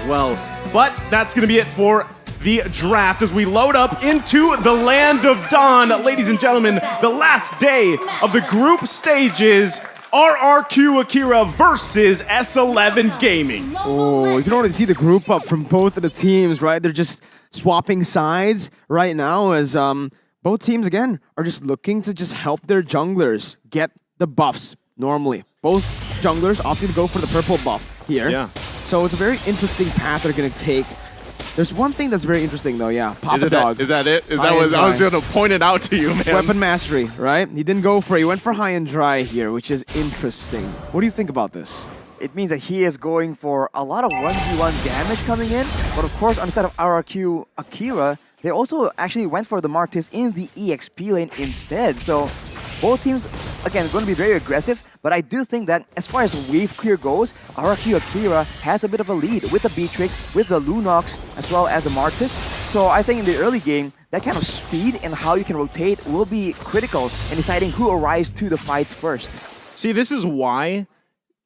well. But that's going to be it for the draft as we load up into the Land of Dawn. Ladies and gentlemen, the last day of the group stages. RRQ Akira versus S11 Gaming. Oh, you can already see the group up from both of the teams, right? They're just swapping sides right now as both teams, again, are just looking to just help their junglers get the buffs normally. Both junglers opting to go for the purple buff here. Yeah. So it's a very interesting path they're going to take. There's one thing that's very interesting though, yeah. Papa Dog. Is that it? Is that what I was going to point it out to you, man? Weapon mastery, right? He didn't go for it. He went for high and dry here, which is interesting. What do you think about this? It means that he is going for a lot of 1v1 damage coming in. But of course, on the side of RRQ Akira, they also actually went for the Martis in the EXP lane instead. So both teams, again, going to be very aggressive. But I do think that as far as wave clear goes, RRQ Akira has a bit of a lead with the Beatrix, with the Lunox, as well as the Martis. So I think in the early game, that kind of speed and how you can rotate will be critical in deciding who arrives to the fights first. See, this is why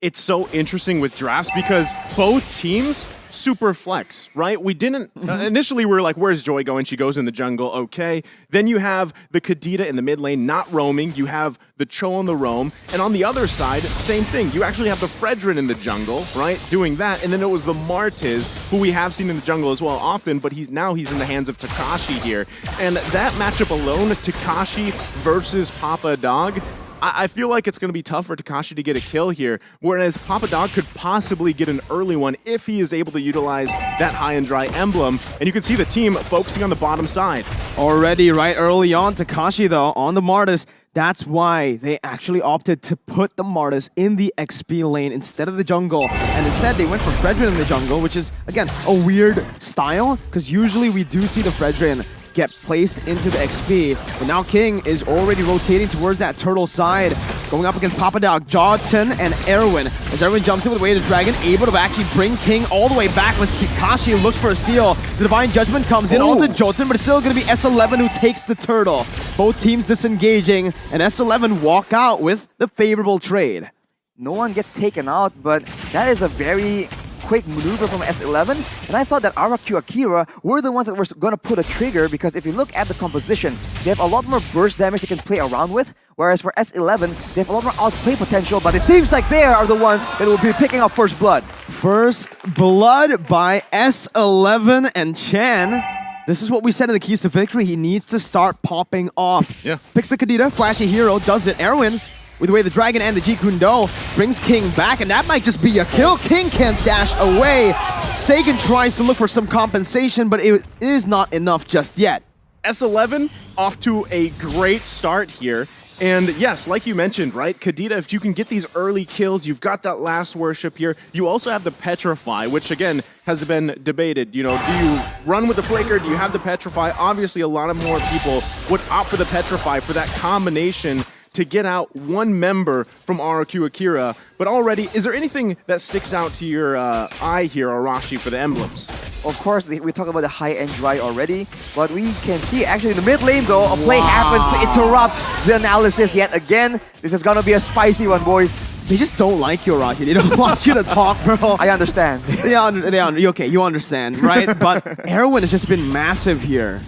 it's so interesting with drafts, because both teams super flex, right? We didn't initially we were like, where's Joy going? She goes in the jungle, okay. Then you have the Kadita in the mid lane not roaming. You have the Cho on the roam, and on the other side, same thing. You actually have the Fredrin in the jungle, right, doing that, and then it was the Martiz, who we have seen in the jungle as well often, but he's in the hands of Takashi here, and that matchup alone, Takashi versus Papa Dog. I feel like it's going to be tough for Takashi to get a kill here, whereas Papa Dog could possibly get an early one if he is able to utilize that high and dry emblem. And you can see the team focusing on the bottom side. Already right early on, Takashi though, on the Martis. That's why they actually opted to put the Martis in the XP lane instead of the jungle. And instead, they went for Fredrin in the jungle, which is, again, a weird style, because usually we do see the Fredrin get placed into the XP. But now King is already rotating towards that turtle side, going up against Papa Dog, Jawton, and Erwin. As Erwin jumps in with Way of the Dragon, able to actually bring King all the way back when Takashi looks for a steal. The Divine Judgment comes in onto Jawton, but it's still going to be S11 who takes the turtle. Both teams disengaging, and S11 walk out with the favorable trade. No one gets taken out, but that is a very quick maneuver from S11, and I thought that RRQ Akira were the ones that were going to pull a trigger, because if you look at the composition, they have a lot more burst damage they can play around with, whereas for S11, they have a lot more outplay potential, but it seems like they are the ones that will be picking up first blood. First blood by S11 and Chan. This is what we said in the keys to victory. He needs to start popping off. Yeah. Picks the Kadita, flashy hero, does it. Erwin, with the way the Dragon and the Jeet Kune Do, brings King back, and that might just be a kill. King can't dash away. Sagan tries to look for some compensation, but it is not enough just yet. S11 off to a great start here. And yes, like you mentioned, right, Kadita, if you can get these early kills, you've got that last worship here. You also have the Petrify, which again has been debated. You know, do you run with the Flaker? Do you have the Petrify? Obviously, a lot of more people would opt for the Petrify for that combination to get out one member from RRQ Akira. But already, is there anything that sticks out to your eye here, Arashi, for the emblems? Of course, we talked about the high and dry already, but we can see actually in the mid lane though, a play happens to interrupt the analysis yet again. This is gonna be a spicy one, boys. They just don't like you, Arashi. They don't want you to talk, bro. I understand. Okay, you understand, right? But Erwin has just been massive here.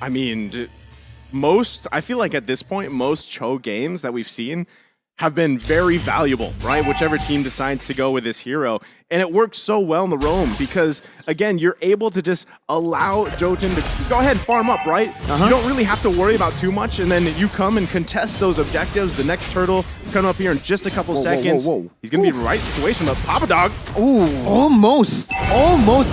I mean, I feel like at this point, most Cho games that we've seen have been very valuable, right? Whichever team decides to go with this hero. And it works so well in the roam because, again, you're able to just allow Jotun to go ahead and farm up, right? You don't really have to worry about too much, and then you come and contest those objectives. The next turtle coming up here in just a couple seconds. He's going to be in the right situation, but Papa Dog. Ooh, almost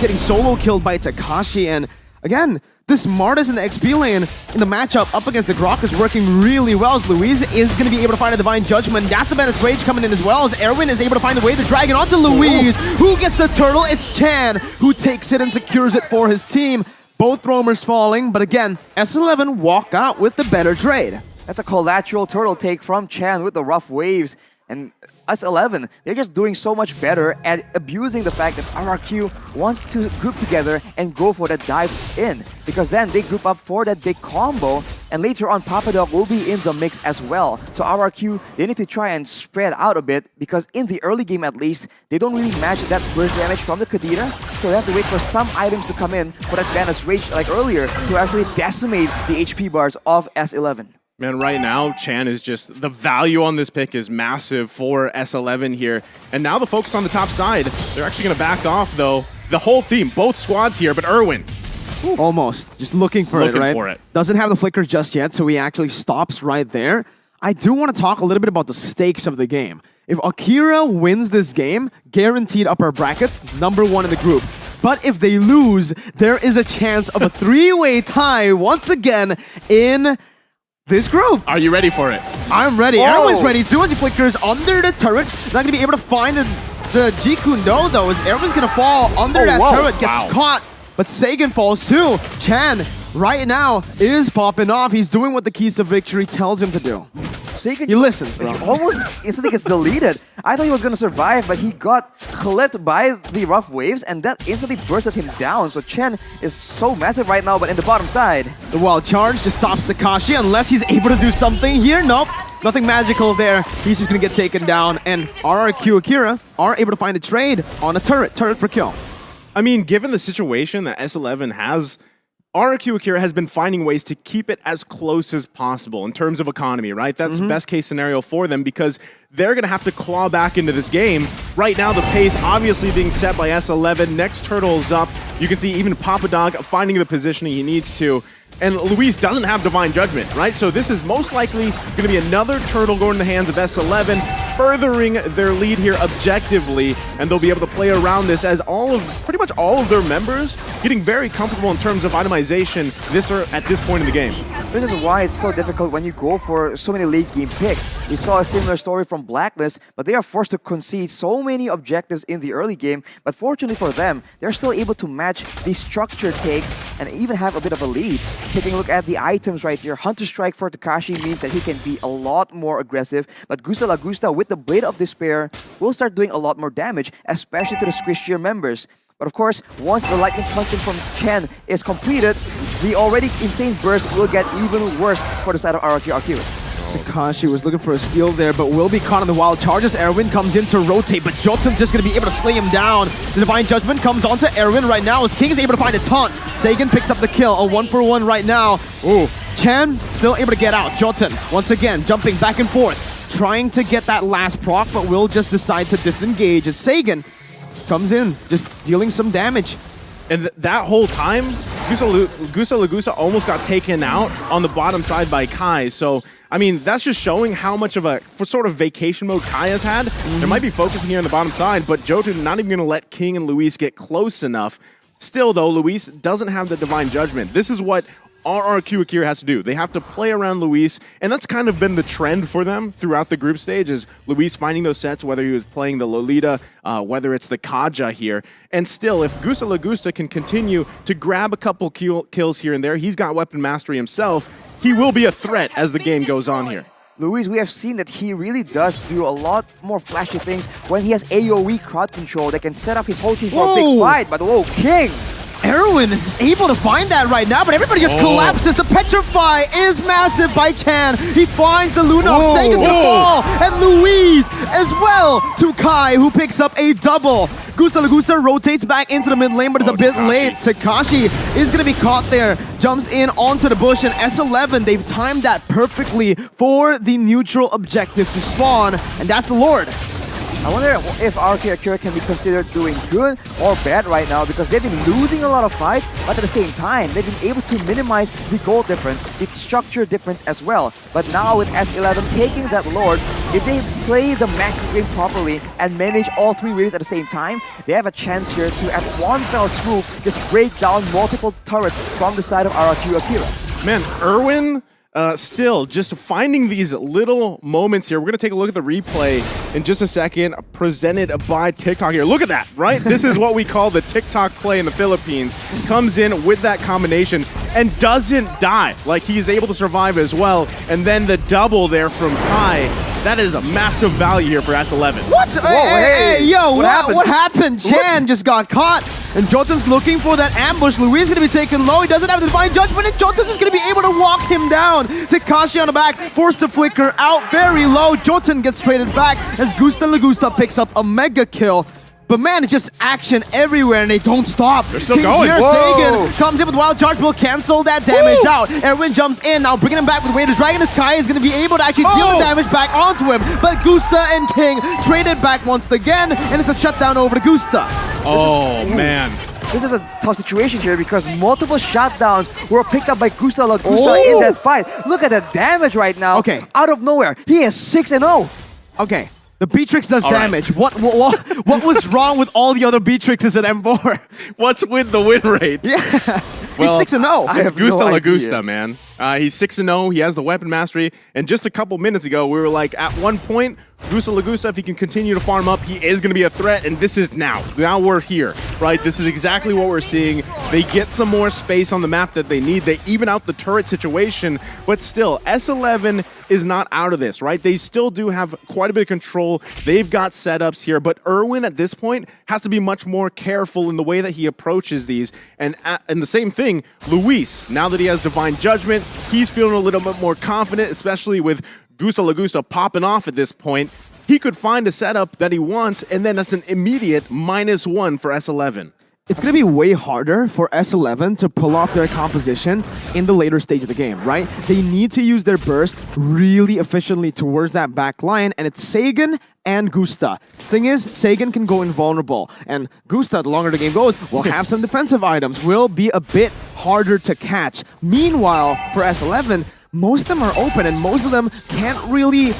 getting solo killed by Takashi. And again, this Martis in the XP lane in the matchup up against the Grok is working really well, as Louise is going to be able to find a Divine Judgment. That's the Bennett's Rage coming in as well, as Erwin is able to find the way the Dragon onto Louise. Who gets the turtle? It's Chan who takes it and secures it for his team. Both roamers falling, but again, S11 walk out with the better trade. That's a collateral turtle take from Chan with the rough waves. And S11, they're just doing so much better at abusing the fact that RRQ wants to group together and go for that dive in, because then they group up for that big combo, and later on Papa Dog will be in the mix as well. So RRQ, they need to try and spread out a bit, because in the early game at least, they don't really match that burst damage from the Kadita. So they have to wait for some items to come in for that Vanna's Rage like earlier to actually decimate the HP bars of S11. Man, right now, Chan is just, the value on this pick is massive for S11 here. And now the focus on the top side. They're actually going to back off, though. The whole team, both squads here, but Erwin. Almost. Just looking for it, right? Doesn't have the flicker just yet, so he actually stops right there. I do want to talk a little bit about the stakes of the game. If Akira wins this game, guaranteed upper brackets, #1 in the group. But if they lose, there is a chance of a 3-way tie once again in this group. Are you ready for it? I'm ready. Everyone's ready too. As he flickers under the turret, not going to be able to find the Jikundo though, as everyone's going to fall under that turret, gets caught. But Sagan falls too. Chan, right now, is popping off. He's doing what the keys to victory tells him to do. Sagan he listens, bro. Almost instantly gets deleted. I thought he was going to survive, but he got clipped by the rough waves, and that instantly bursted him down. So Chen is so massive right now, but in the bottom side. The wild charge just stops Takashi unless he's able to do something here. Nope. Nothing magical there. He's just going to get taken down. And RRQ Akira are able to find a trade on a turret. Turret for kill. I mean, given the situation that S11 has, RRQ Akira has been finding ways to keep it as close as possible in terms of economy, right? That's best case scenario for them because they're going to have to claw back into this game. Right now, the pace obviously being set by S11. Next turtle's up. You can see even Papa Dog finding the positioning he needs to. And Luis doesn't have Divine Judgment, right? So this is most likely going to be another turtle going in the hands of S11, furthering their lead here objectively, and they'll be able to play around this as pretty much all of their members getting very comfortable in terms of itemization at this point in the game. This is why it's so difficult when you go for so many late game picks. We saw a similar story from Blacklist, but they are forced to concede so many objectives in the early game. But fortunately for them, they're still able to match the structure takes and even have a bit of a lead. Taking a look at the items right here, Hunter Strike for Takashi means that he can be a lot more aggressive, but Gusta Lagusta with the Blade of Despair will start doing a lot more damage, especially to the squishier members. But of course, once the lightning punching from Chen is completed, the already insane burst will get even worse for the side of RRQ Akira. Takashi was looking for a steal there, but will be caught on the wild charges. Erwin comes in to rotate, but Jotun's just going to be able to slay him down. The Divine Judgment comes onto Erwin right now as King is able to find a taunt. Sagan picks up the kill, a 1-for-1 right now. Ooh, Chen still able to get out. Jotun, once again, jumping back and forth, trying to get that last proc, but will just decide to disengage as Sagan comes in, just dealing some damage. And that whole time, Gusta Lagusta almost got taken out on the bottom side by Kai. So, I mean, that's just showing how much of a sort of vacation mode Kai has had. They might be focusing here on the bottom side, but Jotun not even going to let King and Luis get close enough. Still, though, Luis doesn't have the Divine Judgment. This is what RRQ Akira has to do. They have to play around Luis, and that's kind of been the trend for them throughout the group stage, is Luis finding those sets, whether he was playing the Lolita, whether it's the Kaja here. And still, if Gusta Lagusta can continue to grab a couple kills here and there, he's got weapon mastery himself, he will be a threat as the game goes on here. Luis, we have seen that he really does do a lot more flashy things when he has AoE crowd control that can set up his whole team for a big fight. But whoa, King! Erwin is able to find that right now, but everybody just collapses. The Petrify is massive by Chan. He finds the Lunox. Sagan's gonna fall. And Luis as well to Kai, who picks up a double. Gusta Lagusta rotates back into the mid lane, but it's a bit late. Takashi is gonna be caught there. Jumps in onto the bush, and S11, they've timed that perfectly for the neutral objective to spawn, and that's the Lord. I wonder if RRQ Akira can be considered doing good or bad right now, because they've been losing a lot of fights, but at the same time, they've been able to minimize the goal difference, the structure difference as well. But now with S11 taking that Lord, if they play the macro game properly and manage all three waves at the same time, they have a chance here to, at one fell swoop, just break down multiple turrets from the side of RRQ Akira. Man, Erwin... still, just finding these little moments here. We're going to take a look at the replay in just a second, presented by TikTok here. Look at that, right? This is what we call the TikTok play in the Philippines. Comes in with that combination and doesn't die. Like, he's able to survive as well. And then the double there from Kai. That is a massive value here for S11. What? Hey, yo, what happened? Chan just got caught. And Jotun's looking for that ambush. Luis is going to be taken low. He doesn't have the Divine Judgment, and Jotun's just going to be able to walk him down. Takashi on the back, forced to flicker out very low. Jotun gets traded back as Gusta Lagusta picks up a mega kill. But man, it's just action everywhere and they don't stop. They're still King's going. here, Whoa. Sagan comes in with Wild Charge, will cancel that damage out. Erwin jumps in, now bringing him back with Wader Dragon. This Kai is going to be able to actually deal the damage back onto him. But Gusta and King traded back once again, and it's a shutdown over to Gusta. Oh, man. This is a tough situation here because multiple shutdowns were picked up by Gusta Lagusta in that fight. Look at the damage right now. Okay. Out of nowhere, he is 6-0. Okay, the Beatrix does All right. damage. What was wrong with all the other Beatrixes at M4? What's with the win rate? Yeah. Well, He's 6-0. I It's have Gusta no La idea. Gusta, man. He's 6-0. He has the weapon mastery. And just a couple minutes ago, we were like, at one point, Gusta La Gusta, if he can continue to farm up, he is going to be a threat. And this is now. Now we're here, right? This is exactly what we're seeing. They get some more space on the map that they need. They even out the turret situation. But still, S11 is not out of this, right? They still do have quite a bit of control. They've got setups here. But Erwin, at this point, has to be much more careful in the way that he approaches these. And the same thing, Luis, now that he has Divine Judgment, he's feeling a little bit more confident, especially with Gusta La Gusta popping off at this point. He could find a setup that he wants, and then that's an immediate -1 for S11. It's going to be way harder for S11 to pull off their composition in the later stage of the game, right? They need to use their burst really efficiently towards that back line, and it's Sagan and Gusta. Thing is, Sagan can go invulnerable, and Gusta, the longer the game goes, will have some defensive items, will be a bit harder to catch. Meanwhile, for S11, most of them are open, and most of them can't really,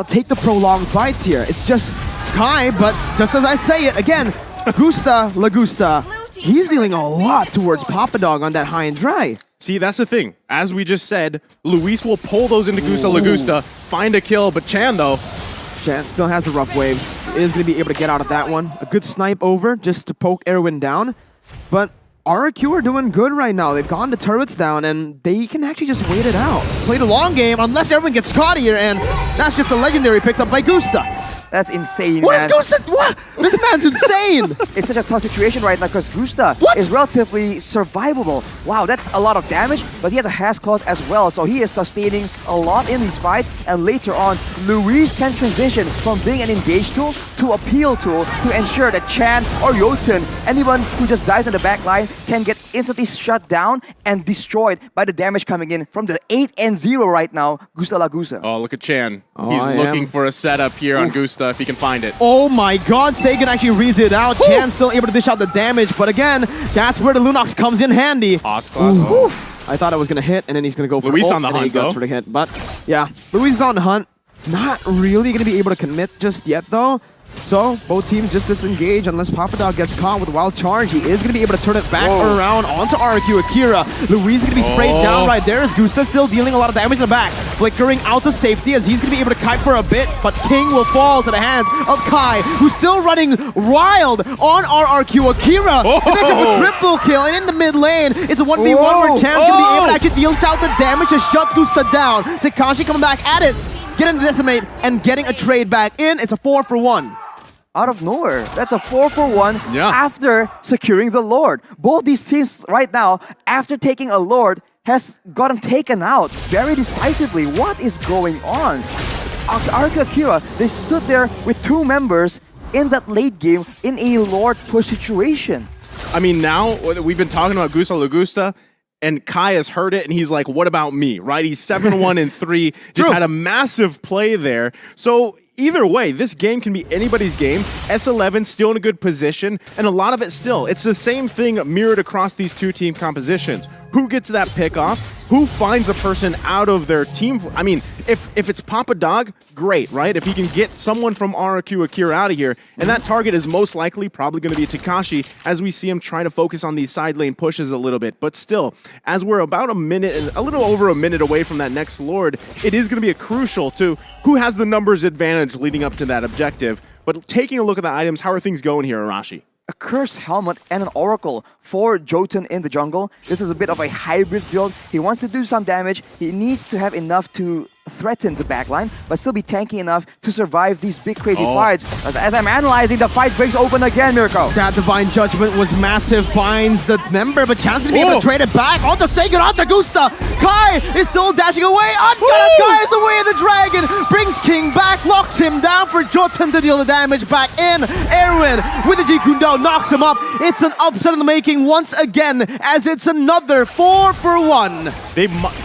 take the prolonged fights here. It's just Kai, but just as I say it, again, Gusta La Gusta, he's dealing a lot towards Papa Dog on that high and dry. See, that's the thing. As we just said, Luis will pull those into Gusta La Gusta, find a kill, but Chan, though, Chan still has the rough waves. Is going to be able to get out of that one. A good snipe over just to poke Erwin down. But RRQ are doing good right now. They've gotten the turrets down and they can actually just wait it out. Play the long game unless Erwin gets caught here, and that's just a legendary picked up by Gusta. That's insane, What man. is Gusta? What? This man's insane. It's such a tough situation right now because Gusta What? is relatively survivable. Wow, that's a lot of damage, but he has a Has Claws as well, so he is sustaining a lot in these fights. And later on, Luis can transition from being an engage tool to a peel tool to ensure that Chan or Jotun, anyone who just dies in the back line, can get instantly shut down and destroyed by the damage coming in from the 8-0 right now, Gusta La Gusta. oh, look at Chan. Oh, He's I looking am. for a setup here on Gusta if he can find it. Oh my god, Sagan actually reads it out. Chan's still able to dish out the damage, but again, that's where the Lunox comes in handy. Osclaw. I thought I was going to hit, and then he's going to go for Luis ult, on the and then he hunt, goes though. for the hit. But yeah, Luis is on the hunt. Not really going to be able to commit just yet, though. So both teams just disengage unless Papa Dog gets caught with Wild Charge. He is going to be able to turn it back around onto RRQ Akira. Luis is going to be sprayed down right there as Gusta still dealing a lot of damage in the back. Flickering out to safety as he's going to be able to kite for a bit, but King will fall to the hands of Kai, who's still running wild on RRQ Akira. And there's a triple kill, and in the mid lane, it's a 1v1 where Chan's going to be able to actually deal out the damage to shut Gusta down. Takashi coming back at it, getting the decimate, and getting a trade back in. It's a 4-for-1. Out of nowhere. That's a 4-for-1 Yeah. after securing the Lord. Both these teams right now, after taking a Lord, has gotten taken out very decisively. What is going on? RRQ Akira, they stood there with two members in that late game in a Lord push situation. I mean, now we've been talking about Gusta La Gusta, and Kai has heard it, and he's like, what about me, right? He's 7-1 and 3, just had a massive play there. So either way, this game can be anybody's game. S11 still in a good position, and a lot of it still. It's the same thing mirrored across these two team compositions. Who gets that pick off? Who finds a person out of their team? I mean, if it's Papa Dog, great, right? If he can get someone from RRQ Akira out of here, and that target is most likely probably going to be Takashi, as we see him trying to focus on these side lane pushes a little bit. But still, as we're about a little over a minute away from that next Lord, it is going to be a crucial to who has the numbers advantage leading up to that objective. But taking a look at the items, how are things going here, Arashi? A Cursed Helmet and an Oracle for Jotun in the jungle. This is a bit of a hybrid build. He wants to do some damage. He needs to have enough to threaten the backline, but still be tanky enough to survive these big crazy fights. As I'm analyzing, the fight breaks open again, Mirko. That Divine Judgment was massive, finds the member, but Chan's gonna be able to trade it back onto Seiken, onto Gusta. Kai is still dashing away. Uncut Kai is the way of the dragon, brings King back, locks him down for Jotun to deal the damage back in. Erwin with the Jeet Kune Do knocks him up. It's an upset in the making once again, as it's another 4-for-1.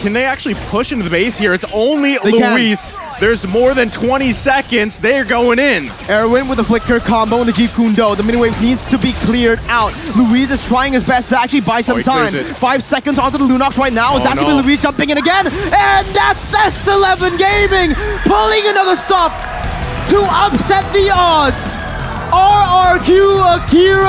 Can they actually push into the base here? It's only They Luis. There's more than 20 seconds. They're going in. Erwin with a flicker combo and the Jeet Kune Do. The mini waves needs to be cleared out. Luis is trying his best to actually buy some he time. clears it. 5 seconds onto the Lunox right now. That's gonna be Luis jumping in again. And that's S11 Gaming pulling another stop to upset the odds. RRQ Akira